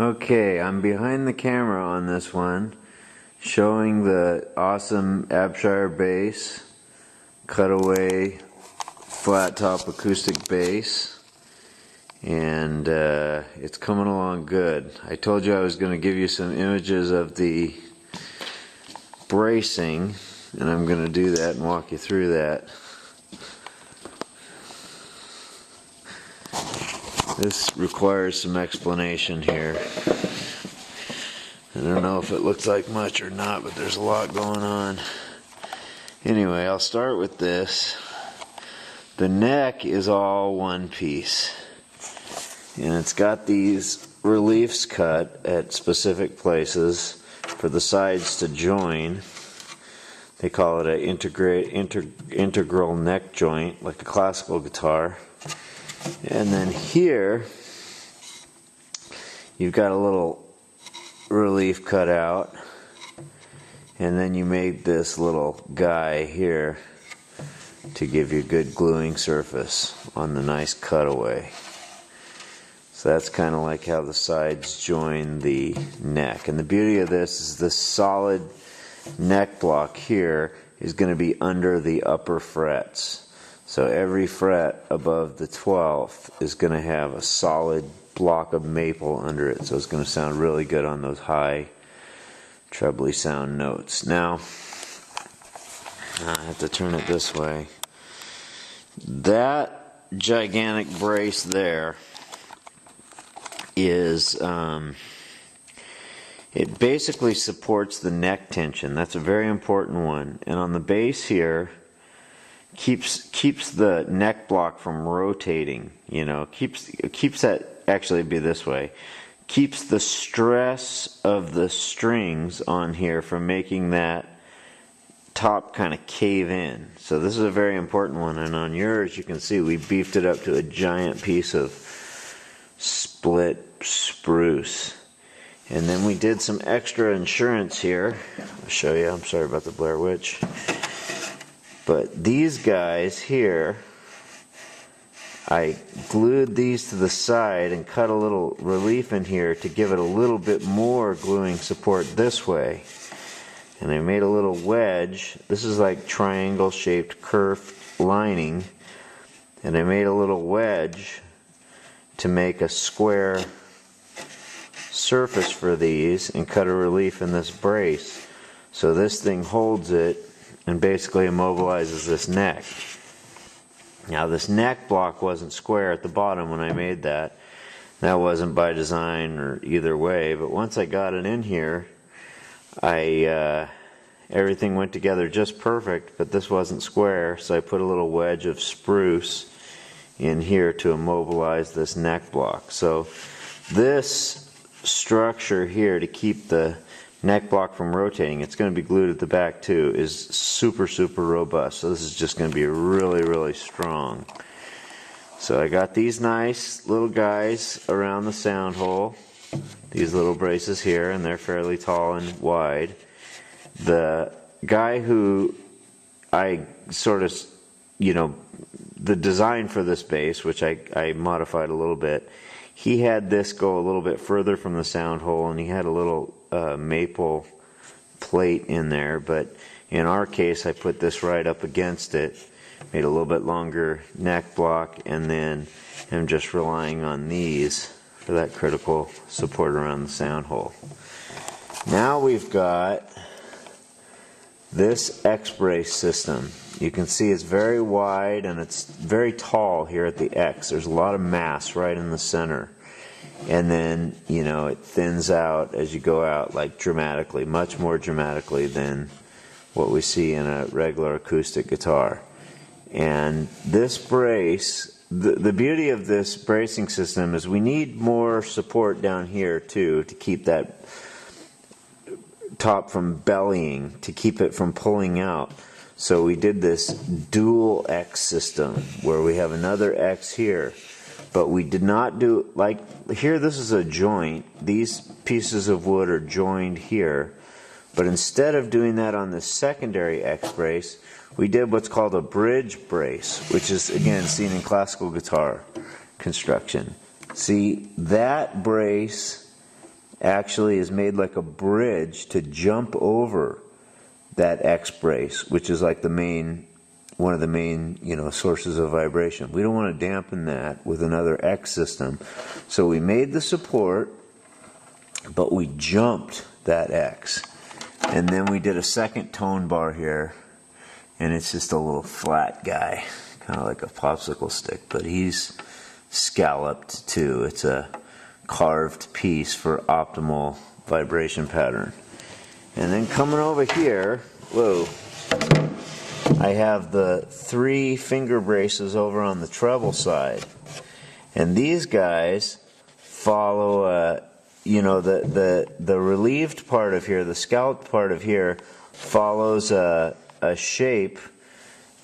Okay, I'm behind the camera on this one, showing the awesome Abshire Bass cutaway flat top acoustic bass, and it's coming along good. I told you I was going to give you some images of the bracing, and I'm going to do that and walk you through that. This requires some explanation here. I don't know if it looks like much or not, but there's a lot going on. Anyway, I'll start with this. The neck is all one piece, and it's got these reliefs cut at specific places for the sides to join. They call it an integral neck joint, like a classical guitar. And then here, you've got a little relief cut out, and then you made this little guy here to give you a good gluing surface on the nice cutaway. So that's kind of like how the sides join the neck. And the beauty of this is this solid neck block here is going to be under the upper frets. So every fret above the 12th is going to have a solid block of maple under it. So it's going to sound really good on those high trebly sound notes. Now, I have to turn it this way. That gigantic brace there is, it basically supports the neck tension. That's a very important one. And on the bass here, keeps the neck block from rotating, keeps that, actually be this way, keeps the stress of the strings on here from making that top kind of cave in. So this is a very important one, and on yours you can see we beefed it up to a giant piece of split spruce. And then we did some extra insurance here. I'll show you. I'm sorry about the Blair Witch. But these guys here, I glued these to the side and cut a little relief in here to give it a little bit more gluing support this way. And I made a little wedge. This is like triangle shaped curved lining. And I made a little wedge to make a square surface for these and cut a relief in this brace. So this thing holds it and basically immobilizes this neck. Now this neck block wasn't square at the bottom when I made that. That wasn't by design or either way, but once I got it in here, everything went together just perfect, but this wasn't square, so I put a little wedge of spruce in here to immobilize this neck block. So this structure here to keep the neck block from rotating, it's going to be glued at the back too, is super robust. So this is just going to be really strong. So I got these nice little guys around the sound hole, these little braces here, and they're fairly tall and wide. The guy who I sort of, the design for this bass, which I modified a little bit, he had this go a little bit further from the sound hole, and he had a little maple plate in there, but in our case I put this right up against it, made a little bit longer neck block, and then I'm just relying on these for that critical support around the sound hole. Now we've got this X-brace system. You can see it's very wide and it's very tall here at the X. There's a lot of mass right in the center. And then, it thins out as you go out, like dramatically, much more dramatically than what we see in a regular acoustic guitar. And this brace, the beauty of this bracing system is we need more support down here too to keep that top from bellying, to keep it from pulling out. So we did this dual X system where we have another X here. But we did not do, like here this is a joint, these pieces of wood are joined here, but instead of doing that on the secondary X brace, we did what's called a bridge brace, which is again seen in classical guitar construction. See, that brace actually is made like a bridge to jump over that X brace, which is like one of the main, sources of vibration. We don't want to dampen that with another X system. So we made the support, but we jumped that X. And then we did a second tone bar here, and it's just a little flat guy, kind of like a popsicle stick, but he's scalloped too. It's a carved piece for optimal vibration pattern. And then coming over here, whoa, I have the 3 finger braces over on the treble side. And these guys follow, the relieved part of here, the scalloped part of here, follows a shape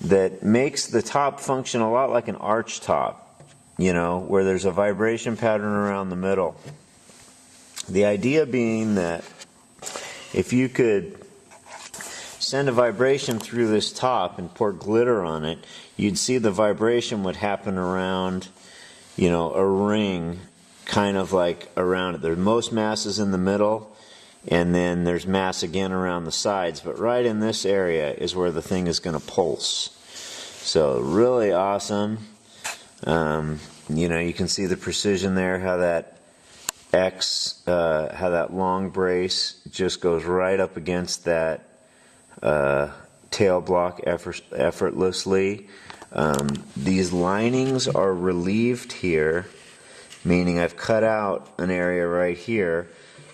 that makes the top function a lot like an arch top, where there's a vibration pattern around the middle. The idea being that if you could send a vibration through this top and pour glitter on it, you'd see the vibration would happen around, a ring, kind of like around it. There's most mass is in the middle, and then there's mass again around the sides, but right in this area is where the thing is going to pulse. So really awesome. You can see the precision there, how that X, how that long brace just goes right up against that tail block effortlessly. These linings are relieved here, meaning I've cut out an area right here,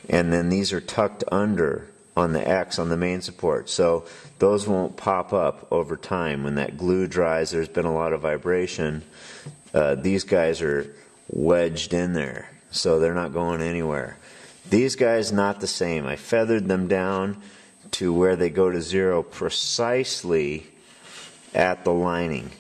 and then these are tucked under on the X on the main support. So those won't pop up over time. When that glue dries, there's been a lot of vibration. These guys are wedged in there, so they're not going anywhere. These guys, not the same. I feathered them down to where they go to 0 precisely at the lining.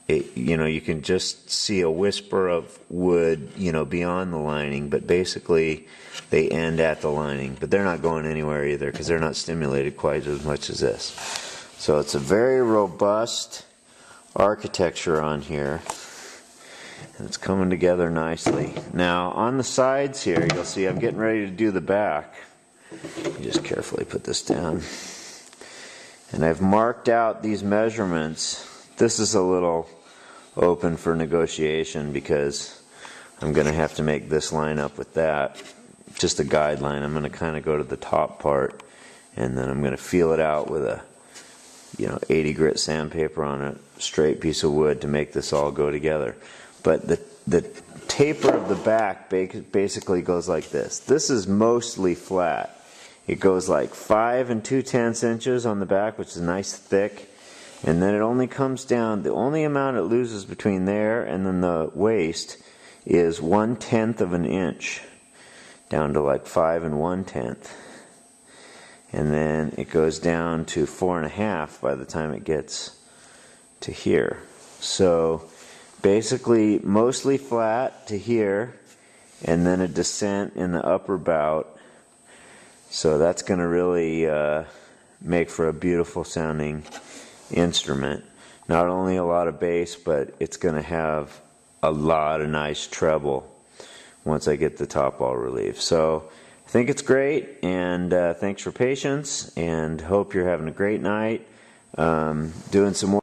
You can just see a whisper of wood, beyond the lining, but basically they end at the lining. But they're not going anywhere either because they're not stimulated quite as much as this. So it's a very robust architecture on here, and it's coming together nicely. Now on the sides here, you'll see I'm getting ready to do the back. You just carefully put this down. And I've marked out these measurements. This is a little open for negotiation because I'm going to have to make this line up with that. Just a guideline. I'm going to kind of go to the top part, and then I'm going to feel it out with a 80 grit sandpaper on a straight piece of wood to make this all go together. But the taper of the back basically goes like this. This is mostly flat. It goes like 5 2/10 inches on the back, which is nice thick, and then it only comes down, the only amount it loses between there and then the waist is 1/10 of an inch, down to like 5 1/10. And then it goes down to 4 1/2 by the time it gets to here. So basically mostly flat to here, and then a descent in the upper bout. So that's going to really make for a beautiful sounding instrument. Not only a lot of bass, but it's going to have a lot of nice treble once I get the top all relieved. So I think it's great, and thanks for patience, and hope you're having a great night. Doing some more